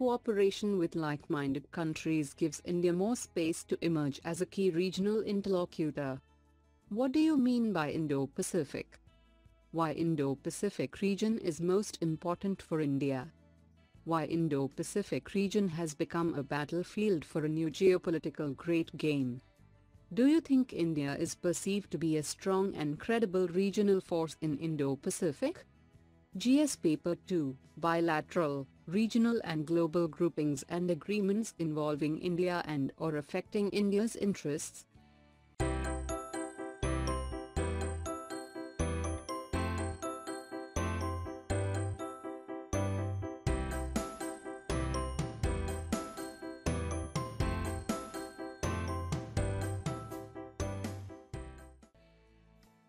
cooperation with like-minded countries gives India more space to emerge as a key regional interlocutor. What do you mean by Indo-Pacific? Why Indo-Pacific region is most important for India? Why Indo-Pacific region has become a battlefield for a new geopolitical great game? Do you think India is perceived to be a strong and credible regional force in Indo-Pacific? GS Paper 2, Bilateral, Regional and Global Groupings and Agreements Involving India and/or Affecting India's Interests.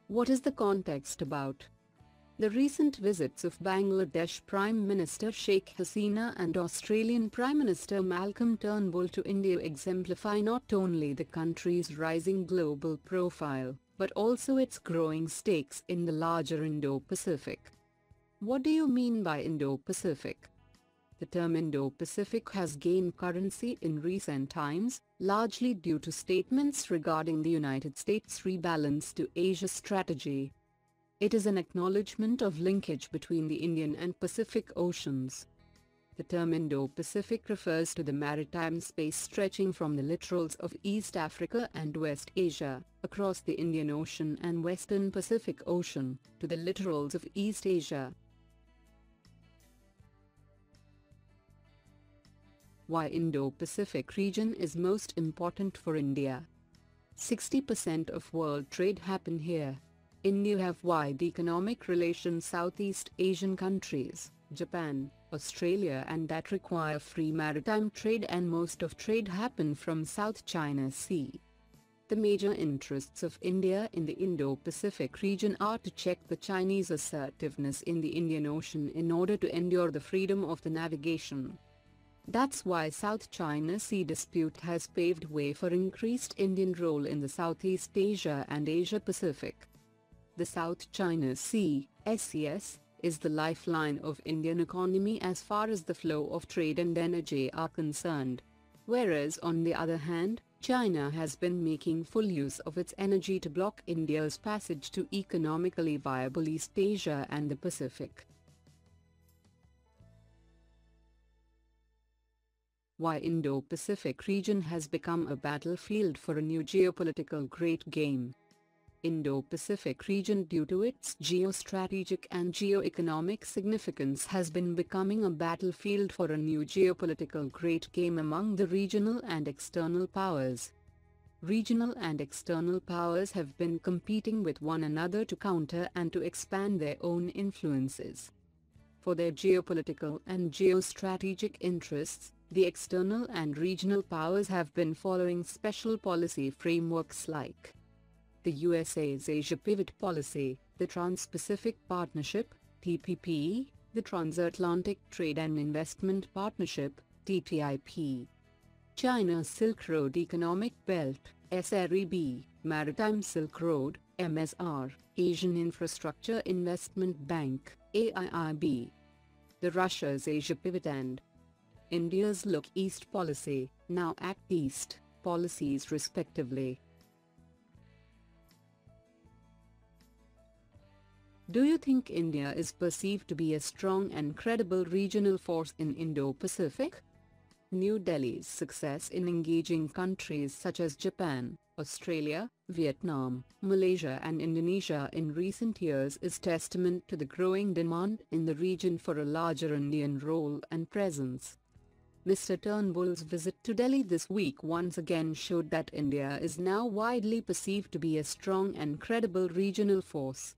What is the context about? The recent visits of Bangladesh Prime Minister Sheikh Hasina and Australian Prime Minister Malcolm Turnbull to India exemplify not only the country's rising global profile, but also its growing stakes in the larger Indo-Pacific. What do you mean by Indo-Pacific? The term Indo-Pacific has gained currency in recent times, largely due to statements regarding the United States' rebalance to Asia strategy. It is an acknowledgement of linkage between the Indian and Pacific Oceans. The term Indo-Pacific refers to the maritime space stretching from the littorals of East Africa and West Asia, across the Indian Ocean and Western Pacific Ocean, to the littorals of East Asia. Why Indo-Pacific region is most important for India? 60% of world trade happen here. India have wide economic relations Southeast Asian countries, Japan, Australia and that require free maritime trade, and most of trade happen from South China Sea. The major interests of India in the Indo-Pacific region are to check the Chinese assertiveness in the Indian Ocean in order to ensure the freedom of the navigation. That's why South China Sea dispute has paved way for increased Indian role in the Southeast Asia and Asia-Pacific. The South China Sea, SCS, is the lifeline of Indian economy as far as the flow of trade and energy are concerned. Whereas on the other hand, China has been making full use of its energy to block India's passage to economically viable East Asia and the Pacific. Why Indo-Pacific region has become a battlefield for a new geopolitical great game. Indo-Pacific region, due to its geostrategic and geo-economic significance, has been becoming a battlefield for a new geopolitical great game among the regional and external powers. Regional and external powers have been competing with one another to counter and to expand their own influences. For their geopolitical and geostrategic interests, the external and regional powers have been following special policy frameworks like the USA's Asia Pivot Policy, the Trans-Pacific Partnership, TPP, the Transatlantic Trade and Investment Partnership, TTIP, China's Silk Road Economic Belt, SREB, Maritime Silk Road, MSR, Asian Infrastructure Investment Bank, AIIB, the Russia's Asia Pivot and India's Look East Policy, now Act East, policies respectively. Do you think India is perceived to be a strong and credible regional force in Indo-Pacific? New Delhi's success in engaging countries such as Japan, Australia, Vietnam, Malaysia and Indonesia in recent years is testament to the growing demand in the region for a larger Indian role and presence. Mr. Turnbull's visit to Delhi this week once again showed that India is now widely perceived to be a strong and credible regional force.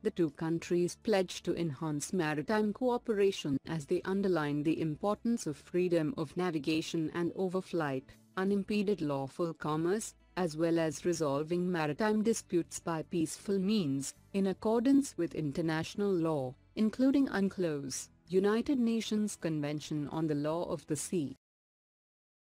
The two countries pledged to enhance maritime cooperation as they underline the importance of freedom of navigation and overflight, unimpeded lawful commerce, as well as resolving maritime disputes by peaceful means, in accordance with international law, including UNCLOS, United Nations Convention on the Law of the Sea.